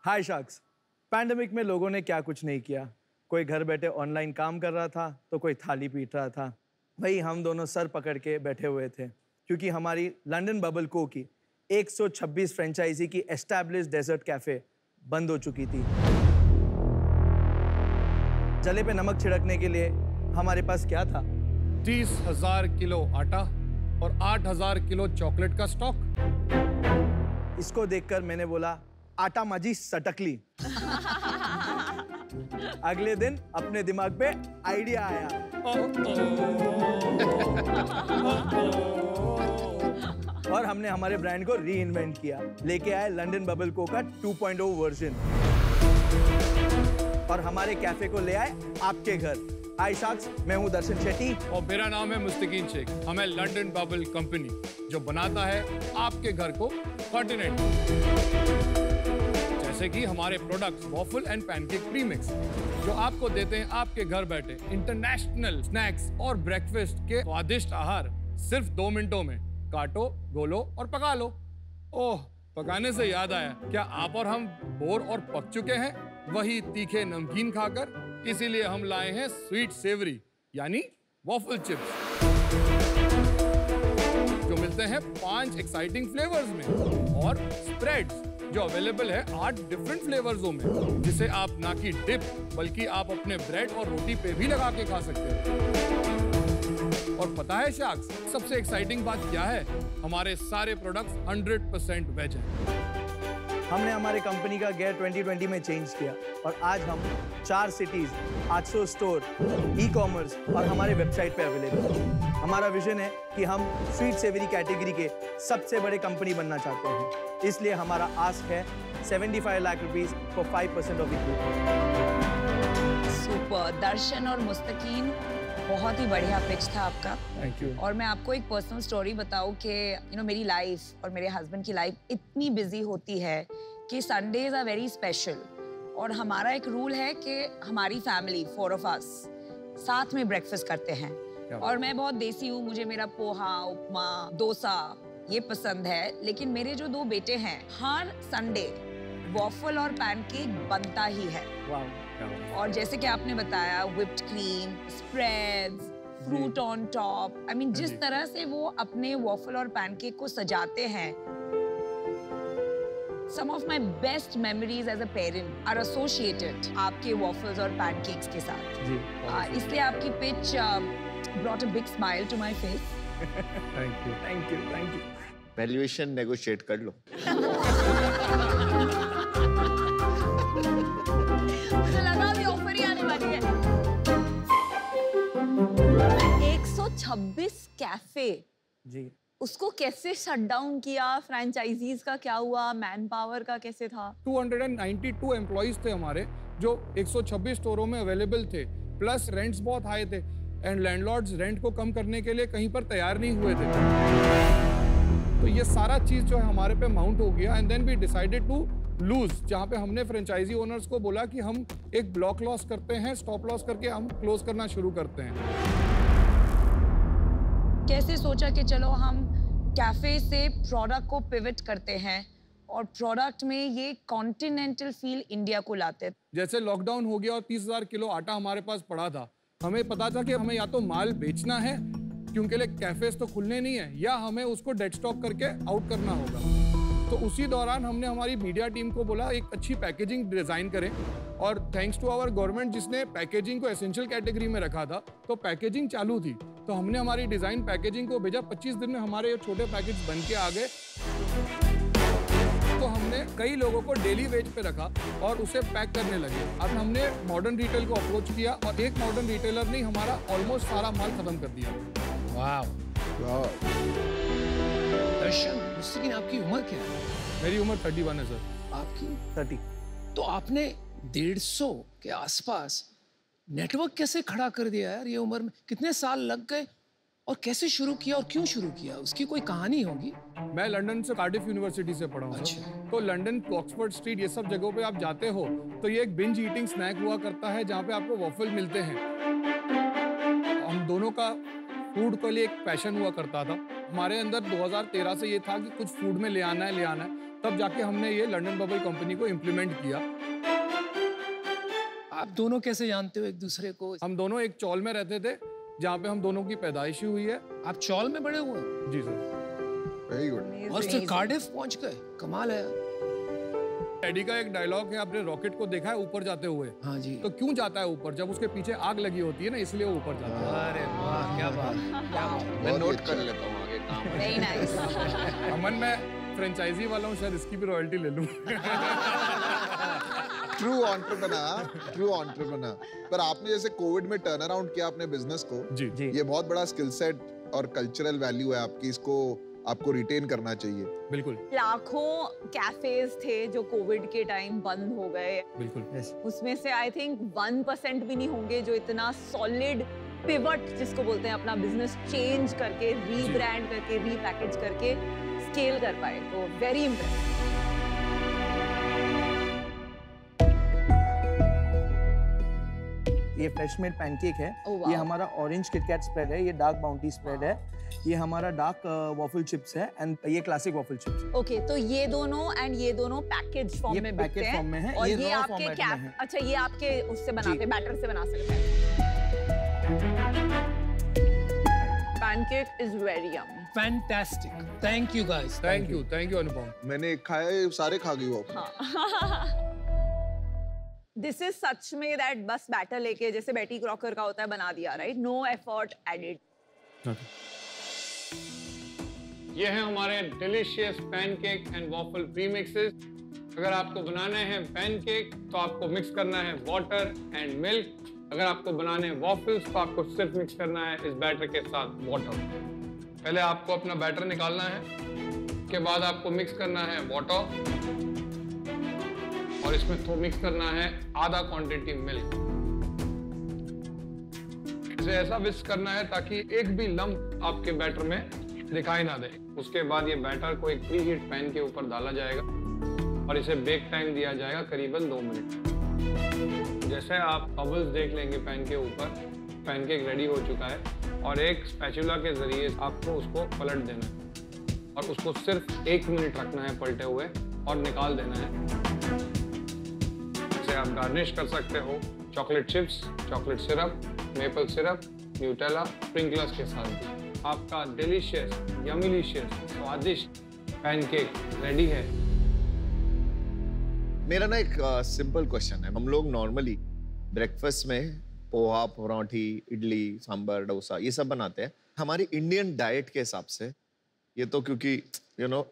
हाय sharks. Pandemic में लोगों ने क्या कुछ नहीं किया। कोई घर बैठे ऑनलाइन काम कर रहा था तो कोई थाली पीट रहा था। वही हम दोनों सर पकड़ के बैठे हुए थे क्योंकि हमारी लंदन बबल को की 126 फ्रेंचाइजी की एस्टैब्लिश्ड डेजर्ट कैफे बंद हो चुकी थी। जले पे नमक छिड़कने के लिए हमारे पास क्या था? 30,000 किलो आटा और 8,000 किलो चॉकलेट का स्टॉक। इसको देखकर मैंने बोला, आटा माजी सटकली। अगले दिन अपने दिमाग पे आइडिया आया। और हमने हमारे ब्रांड को री इन्वेंट किया। लेके आए लंदन बबल को का 2.0 वर्जन और हमारे कैफे को ले आए आपके घर। हाय शार्क्स, मैं हूं दर्शन शेट्टी और मेरा नाम है मुस्तकीन शेख। हमें लंदन बबल कंपनी जो बनाता है आपके घर को कॉन्टिनेंट। जैसे कि हमारे products waffle and pancake premix जो आपको देते हैं आपके घर बैठे इंटरनेशनल स्नैक्स और ब्रेकफास्ट के स्वादिष्ट आहार सिर्फ 2 मिनटों में। काटो, गोलो और पका लो। ओह, पकाने से याद आया, क्या आप और हम बोर और पक चुके हैं वही तीखे नमकीन खाकर? इसीलिए हम लाए हैं स्वीट सेवरी यानी वॉफल चिप्स जो मिलते हैं 5 एक्साइटिंग फ्लेवर्स में और स्प्रेड्स जो अवेलेबल है 8 डिफरेंट फ्लेवर्सों में, जिसे आप ना कि डिप बल्कि आप अपने ब्रेड और रोटी पे भी लगा के खा सकते हैं। और पता है शार्क्स, सबसे एक्साइटिंग बात क्या है? हमारे सारे प्रोडक्ट्स 100% वेज हैं। हमने हमारे कंपनी का गेयर 2020 में चेंज किया और आज हम 4 सिटीज, 800 स्टोर, ई-कॉमर्स और हमारे वेबसाइट पे अवेलेबल हैं। हमारा विजन है कि हम स्वीट सेवरी कैटेगरी के सबसे बड़े कंपनी बनना चाहते हैं। इसलिए हमारा आस्क है 75 lakh rupees for 5% of equity. Super. Darshan और मुस्तकीन, बहुत ही बढ़िया पिच था आपका। Thank you. और मैं आपको एक पर्सनल स्टोरी बताऊं कि मेरी लाइफ और मेरे हस्बैंड की लाइफ इतनी बिजी होती है कि संडेज आर वेरी स्पेशल। और हमारा एक रूल है कि हमारी फैमिली 4 of us साथ में ब्रेकफास्ट करते हैं। और मैं बहुत देसी हूँ, मुझे मेरा पोहा, उपमा, डोसा ये पसंद है। लेकिन मेरे जो 2 बेटे हैं, हर संडे वॉफल और पैनकेक बनता ही है। और जैसे कि आपने बताया, whipped cream, spreads, fruit on top, I mean जिस तरह से वो अपने वॉफल और पैनकेक को सजाते हैं, some of my best memories as a parent are associated आपके वॉफल्स और पैनकेक्स के साथ। जी। इसलिए आपकी pitch brought a big smile to my face. Thank you, thank you, thank you. Valuation negotiate कर लो। मुझे लगा अभी ऑफर ही आने वाली है। 126 कैफे, जी। उसको कैसे शट डाउन किया? फ्रैंचाइजीज का क्या हुआ? मैन पावर का कैसे था? 292 एम्प्लॉइज थे हमारे जो 126 स्टोरों में अवेलेबल थे, प्लस रेंट्स बहुत हाई थे एंड लैंडलॉर्ड्स रेंट को कम करने के लिए कहीं पर तैयार नहीं हुए थे। तो ये सारा चीज जो है हमारे पे माउंट हो गया and then we decided to lose, जहाँ पे हमने फ्रेंचाइजी ओनर्स को बोला कि हम एक ब्लॉक लॉस करते हैं, स्टॉप लॉस करके हम क्लोज करना शुरू करते हैं। कैसे सोचा कि चलो हम कैफे से प्रोडक्ट को पिवट करते हैं और प्रोडक्ट में ये कॉन्टिनेंटल फील इंडिया को लाते हैं? जैसे लॉकडाउन हो गया और 30,000 किलो आटा हमारे पास पड़ा था, हमें पता था कि हमें या तो माल बेचना है क्योंकि कैफेज तो खुलने नहीं है, या हमें उसको डेड स्टॉक करके आउट करना होगा। तो उसी दौरान हमने हमारी मीडिया टीम को बोला एक अच्छी पैकेजिंग डिजाइन करें, और थैंक्स टू आवर गवर्नमेंट जिसने पैकेजिंग को एसेंशियल कैटेगरी में रखा था, तो पैकेजिंग चालू थी। तो हमने हमारी डिजाइन पैकेजिंग को भेजा, 25 दिन में हमारे ये छोटे पैकेज बन के आ गए। तो हमने कई लोगों को डेली वेज पे रखा और उसे पैक करने लगे। अब हमने मॉडर्न रिटेल को अप्रोच किया और एक मॉडर्न रिटेलर ने हमारा ऑलमोस्ट सारा माल खत्म कर दिया। वाह। दर्शन, मुस्तकीन, आपकी उम्र क्या है? मेरी उम्र 31 है सर। आपकी 30। तो आपने 150 के आसपास नेटवर्क कैसे खड़ा कर दिया यार ये उम्र में? कितने साल लग गए और कैसे शुरू किया और क्यों शुरू किया? उसकी कोई कहानी होगी। मैं लंदन से कार्डिफ यूनिवर्सिटी से पढ़ा हूँ। अच्छा। तो लंदन, ऑक्सफोर्ड स्ट्रीट, ये सब जगहों पे आप जाते हो तो ये एक बिंज ईटिंग स्नैक हुआ करता है जहाँ पे आपको वॉफल मिलते हैं। हम दोनों का फूड के लिए एक पैशन हुआ करता था। हमारे अंदर 2013 से ये था कि कुछ फूड में ले आना है, तब जाके हमने ये लंडन बबल कंपनी को इम्प्लीमेंट किया। आप दोनों कैसे जानते हो एक दूसरे को? हम दोनों एक चौल में रहते थे जहाँ पे हम दोनों की पैदाइश हुई है। आप चौल में बड़े हुए हो? जी सर। Very good. और फिर कार्डिफ पहुंच गए, कमाल है। डैडी का एक डायलॉग है, आपने रॉकेट को देखा है ऊपर जाते हुए? हाँ जी। तो क्यों जाता है ऊपर? जब उसके पीछे आग लगी होती है ना, इसलिए वो ऊपर जाता है। अरे वाह, क्या बात, क्या बात। मैं नोट कर लेता हूँ आगे काम। Very nice. अमन, मैं फ्रेंचाइजी वाला हूँ, शायद इसकी भी रॉयल्टी ले लूँ। True entrepreneur. पर आपने जैसे कोविड में टर्न अराउंड किया अपने बिजनेस को, जी जी। ये बहुत बड़ा स्किल सेट और कल्चरल वैल्यू है आपकी, इसको आपको रिटेन करना चाहिए। बिल्कुल लाखों कैफेज थे जो कोविड के टाइम बंद हो गए, बिल्कुल। उसमें से आई थिंक 1% भी नहीं होंगे जो इतना सॉलिड पिवट जिसको बोलते हैं अपना बिजनेस चेंज करके, रीब्रांड करके, रीपैकेज करके स्केल कर पाए। तो वेरी इंप्रेसिव। ये फ्रेश मेड पैनकेक है। Oh, wow. ये हमारा ऑरेंज किटकैट स्प्रेड है। ये डार्क बाउंटी स्प्रेड है। ये हमारा डार्क वॉफल चिप्स है एंड ये क्लासिक वॉफल चिप्स। ओके, तो ये दोनों एंड ये दोनों पैकेज फॉर्म ये में बिकते पैकेट हैं फॉर्म में है, और ये ये raw आपके format में कैप, है। अच्छा ये आपके उससे बनाते जी। हैं, बैटर से बना सकते हैं। Pancake is very yummy. Fantastic, thank you guys. Thank you Anupam. मैंने खाए, सारे खा गई वो। दिस इज सच में दैट बस बैटर लेके जैसे बेटी क्रॉकर का होता है बना दिया, राइट? No effort added. ये है हमारे delicious pancake and waffle premixes. अगर आपको बनाने हैं पैनकेक तो आपको मिक्स करना है वाटर एंड मिल्क। अगर आपको बनाने हैं वॉफल्स तो आपको सिर्फ मिक्स करना है इस बैटर के साथ वाटर। पहले आपको अपना बैटर निकालना है, उसके बाद आपको मिक्स करना है वाटर और इसमें तो मिक्स करना है आधा क्वांटिटी मिल्क। इसे ऐसा विस्क करना है ताकि एक भी लम्प आपके बैटर में दिखाई ना दे। उसके बाद ये बैटर को एक प्री हीट पैन के ऊपर डाला जाएगा और इसे बेक टाइम दिया जाएगा करीबन 2 मिनट। जैसे आप बबल्स देख लेंगे पैन के ऊपर, पैनकेक रेडी हो चुका है और एक स्पैचुला के जरिए आपको उसको पलट देना है और उसको सिर्फ 1 मिनट रखना है पलटे हुए और निकाल देना है। इसे आप गार्निश कर सकते हो chocolate chips, chocolate syrup, maple syrup, Nutella, sprinklers के साथ भी। आपका डिलीशियस, यमीलिशियस, स्वादिष्ट पैनकेक रेडी है। मेरा ना एक सिंपल क्वेश्चन है। हम लोग नॉर्मली ब्रेकफास्ट में पोहा, पराठी, इडली, सांभर, डोसा ये सब बनाते हैं। हमारी इंडियन डाइट के हिसाब से, ये तो क्योंकि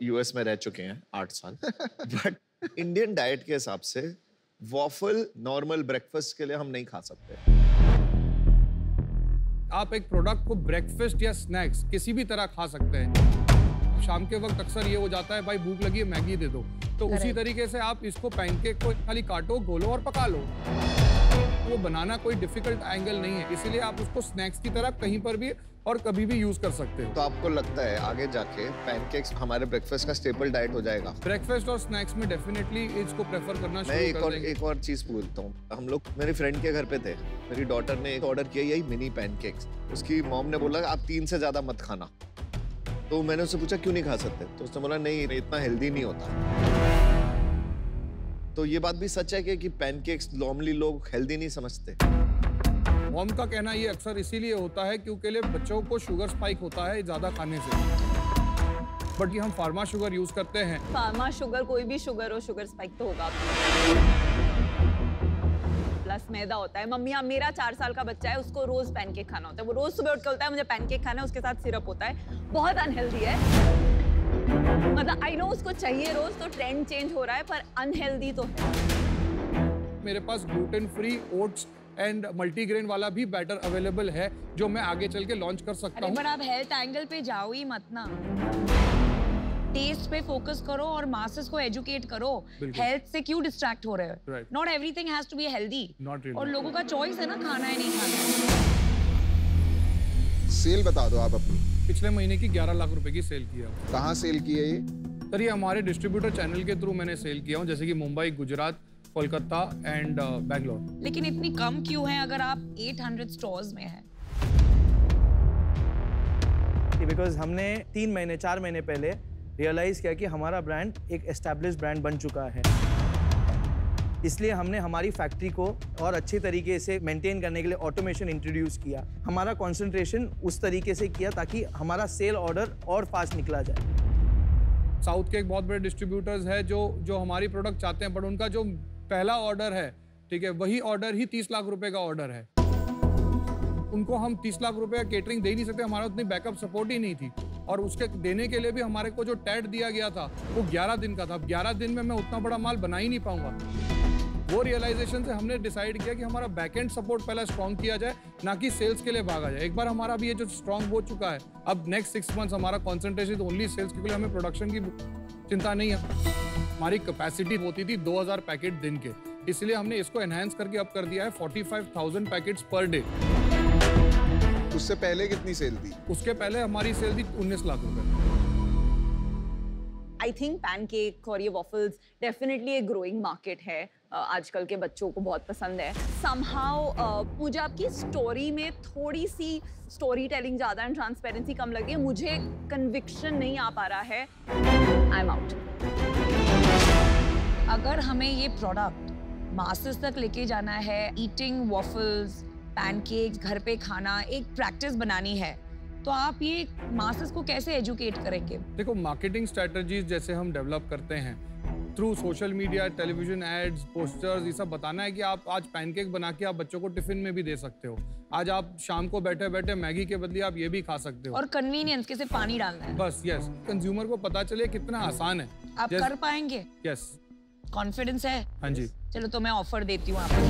यूएस में रह चुके हैं 8 साल बट इंडियन डाइट के हिसाब से वॉफल नॉर्मल ब्रेकफास्ट के लिए हम नहीं खा सकते। आप एक प्रोडक्ट को ब्रेकफास्ट या स्नैक्स किसी भी तरह खा सकते हैं। शाम के वक्त अक्सर ये हो जाता है, भाई भूख लगी है मैगी दे दो, तो उसी तरीके से आप इसको पैनकेक को खाली काटो, गोलो और पका लो। वो बनाना कोई डिफिकल्ट एंगल नहीं है, इसीलिए आप उसको स्नैक्स की तरह कहीं पर भी और कभी भी यूज कर सकते हो। तो आपको लगता है आगे जाके पैनकेक्स हमारे ब्रेकफास्ट का स्टेपल डाइट हो जाएगा? ब्रेकफास्ट और स्नैक्स में डेफिनेटली इसको प्रेफर करना मैं शुरू कर देंगे। एक और चीज बोलता हूँ। हम लोग मेरी फ्रेंड के घर पे थे, मेरी डॉटर ने एक ऑर्डर किया यही मिनी पैनकेक्स। उसकी मॉम ने बोला आप 3 से ज्यादा मत खाना। तो मैंने उससे पूछा क्यों नहीं खा सकते, तो उसने बोला नहीं इतना हेल्दी नहीं होता। तो ये बात भी सच है कि पैनकेक्स नॉर्मली लोग हेल्दी नहीं समझते। मॉम का कहना ये अक्सर इसीलिए होता है क्योंकि लिए बच्चों को शुगर स्पाइक होता है ज्यादा खाने से, बट ये हम फार्मा शुगर यूज करते हैं। फार्मा शुगर, कोई भी शुगर हो, शुगर स्पाइक तो होगा प्लस मैदा होता है। मम्मी मेरा 4 साल का बच्चा है, उसको रोज पैनकेक खाना होता है। वो रोज सुबह उठ के बोलता है मुझे पैनकेक खाना है, उसके साथ सिरप होता है। बहुत अनहेल्दी है, मतलब आई नो उसको चाहिए रोज, तो ट्रेंड चेंज हो रहा है, पर अनहेल्दी तो है। मेरे पास gluten free oats and multigrain वाला भी बैटर अवेलेबल है जो मैं आगे चल के लॉन्च कर सकता हूँ। पर आप हेल्थ एंगल पे जाओ ही मत ना, टेस्ट पे फोकस करो और मासेस को एजुकेट करो। हेल्थ से क्यों डिस्ट्रैक्ट हो रहे हो? Not everything has to be healthy. और लोगों का चॉइस है ना खाना है नहीं खाना। सेल बता दो आप अपनी। पिछले महीने की 11 लाख रुपए की सेल किया। कहाँ सेल की है ये? सर ये हमारे डिस्ट्रीब्यूटर चैनल के थ्रू मैंने सेल किया हूँ, जैसे कि मुंबई, गुजरात, कोलकाता एंड बैंगलोर। लेकिन इतनी कम क्यों है अगर आप 800 स्टोर्स में हैं? बिकॉज हमने 4 महीने पहले रियलाइज़ किया कि हमारा ब्रांड एक एस्टैब्लिश ब्रांड बन चुका है। इसलिए हमने हमारी फैक्ट्री को और अच्छे तरीके से मेंटेन करने के लिए ऑटोमेशन इंट्रोड्यूस किया। हमारा कंसंट्रेशन उस तरीके से किया ताकि हमारा सेल ऑर्डर और फास्ट निकला जाए। साउथ के एक बहुत बड़े डिस्ट्रीब्यूटर्स है जो हमारी प्रोडक्ट चाहते हैं, बट उनका जो पहला ऑर्डर है, ठीक है, वही ऑर्डर ही 30 लाख रुपए का ऑर्डर है। उनको हम 30 लाख रुपए का केटरिंग दे ही नहीं सकते, हमारा उतनी बैकअप सपोर्ट ही नहीं थी। और उसके देने के लिए भी हमारे को जो टैट दिया गया था वो 11 दिन का था। 11 दिन में मैं उतना बड़ा माल बना ही नहीं पाऊंगा। वो रियलाइजेशन से हमने डिसाइड किया कि हमारा बैकएंड सपोर्ट पहले स्ट्रॉन्ग किया जाए, ना कि सेल्स के लिए भागा जाए। एक बार हमारा भी ये जो स्ट्रॉन्ग हो चुका है, अब नेक्स्ट 6 मंथ्स हमारा कॉन्सेंट्रेशन ओनली सेल्स, क्योंकि हमें प्रोडक्शन की चिंता नहीं है। हमारी कैपेसिटी होती थी 2000 पैकेट दिन के, इसलिए हमने इसको एनहांस करके अब कर दिया है 45,000 पैकेट्स पर डे। उससे पहले कितनी सेल थी? उसके पहले हमारी सेल थी 19 लाख रुपए। आई थिंक पैनकेक और ये वॉफल्स डेफिनेटली एक ग्रोइंग मार्केट है। आजकल के बच्चों को बहुत पसंद है। समहाउ मुझे आपकी स्टोरी में थोड़ी सी स्टोरी टेलिंग ज़्यादा एंड ट्रांसपेरेंसी कम लगी है। मुझे कन्विक्शन नहीं आ पा रहा है। आई एम आउट। अगर हमें ये प्रोडक्ट मासेस तक लेके जाना है, ईटिंग वॉफल्स, पैनकेक्स घर पे खाना एक प्रैक्टिस बनानी है, तो आप ये मासेस को कैसे एजुकेट करेंगे? देखो, मार्केटिंग स्ट्रेटजीज जैसे हम डेवलप करते हैं through social media, television ads, posters, ये सब बताना है कि आप आज पैनकेक बना के आप बच्चों को टिफिन में भी दे सकते हो। आज आप शाम को बैठे बैठे मैगी के बदले आप ये भी खा सकते हो। और कन्वीनियंस के सिर्फ पानी डालना है। बस यस, कंज्यूमर को पता चले कितना आसान है। आप कर पाएंगे? यस, कॉन्फिडेंस है? हाँ जी। चलो तो मैं ऑफर देती हूँ आपको।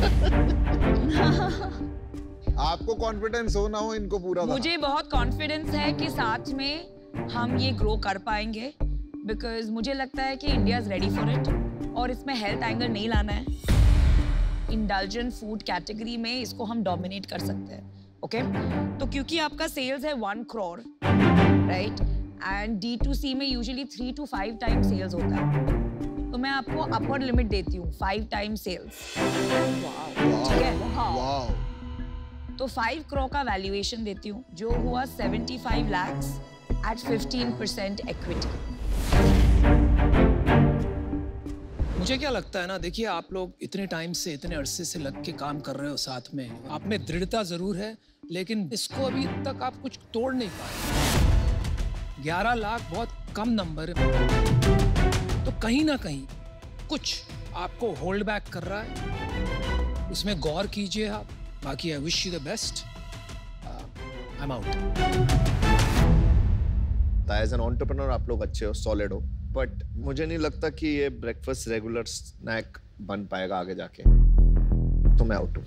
आपको कॉन्फिडेंस हो ना हो, इनको पूरा था। मुझे बहुत कॉन्फिडेंस है कि साथ में हम ये ग्रो कर पाएंगे, बिकॉज मुझे लगता है कि India is ready for it. और इसमें हेल्थ एंगल नहीं लाना है। इंडल्जेंट फूड कैटेगरी में इसको हम डोमिनेट कर सकते हैं। ओके तो क्योंकि आपका सेल्स है 1 करोड़, राइट, एंड D2C में यूजुअली 3 to 5 टाइम सेल्स होता है, तो मैं आपको अपर लिमिट देती हूँ 5 टाइम सेल्स। ठीक है, वाओ। तो 5 करोड़ का वैल्यूएशन देती हूँ, जो हुआ 75 lakhs at 15% इक्विटी। मुझे क्या लगता है ना, देखिए आप लोग इतने टाइम से, इतने अरसे से लग के काम कर रहे हो साथ में, आप में दृढ़ता जरूर है, लेकिन इसको अभी तक आप कुछ तोड़ नहीं पाए। 11 लाख बहुत कम नंबर है, तो कहीं ना कहीं कुछ आपको होल्ड बैक कर रहा है, उसमें गौर कीजिए आप। बाकी I wish you the best. I am out. As an entrepreneur आप लोग अच्छे हो, सॉलिड हो, बट मुझे नहीं लगता कि ये ब्रेकफास्ट रेगुलर स्नैक बन पाएगा आगे जाके, तो मैं आउट हूँ।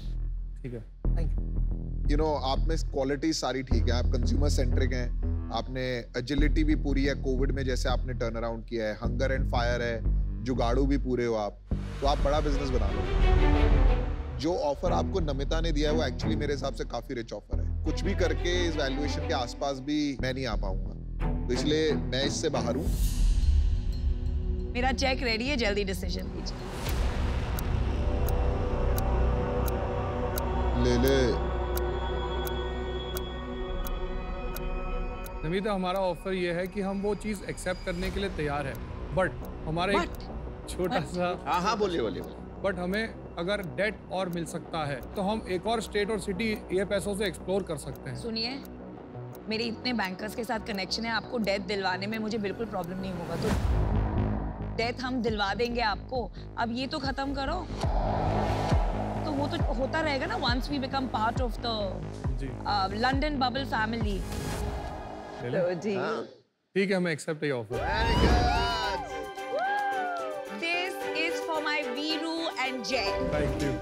ठीक है, थैंक यू। यू नो, आप में क्वालिटी सारी ठीक है, आप कंज्यूमर सेंट्रिक हैं, आपने एजिलिटी भी पूरी है, कोविड में जैसे आपने टर्न अराउंड किया है, हंगर एंड फायर है, जुगाड़ू भी पूरे हो आप, तो आप बड़ा बिजनेस बना लो। जो ऑफर आपको नमिता ने दिया है वो एक्चुअली मेरे हिसाब से काफी रिच ऑफर है। कुछ भी करके इस वैल्यूएशन के आसपास भी मैं नहीं आ पाऊंगा, तो इसलिए मैं इससे बाहर हूँ। मेरा चेक रेडी है, जल्दी डिसीजन लीजिए। ले ले। नमिता, हमारा ऑफर ये है कि हम वो चीज एक्सेप्ट करने के लिए तैयार है, बट हमारा एक छोटा सा, हाँ बोलिए। बट हमें अगर डेट और मिल सकता है तो हम एक और स्टेट और सिटी ये पैसों से एक्सप्लोर कर सकते हैं। सुनिए, मेरे इतने बैंकर्स के साथ कनेक्शन है, आपको डेथ दिलवाने में मुझे बिल्कुल प्रॉब्लम नहीं होगा, तो डेथ हम दिलवा देंगे आपको। अब ये तो खत्म करो, तो वो तो होता रहेगा ना, once we become part of the London bubble family. जी ठीक है, हमें एक्सेप्ट ये offer. This is for my Veeru and Jai. Thank you.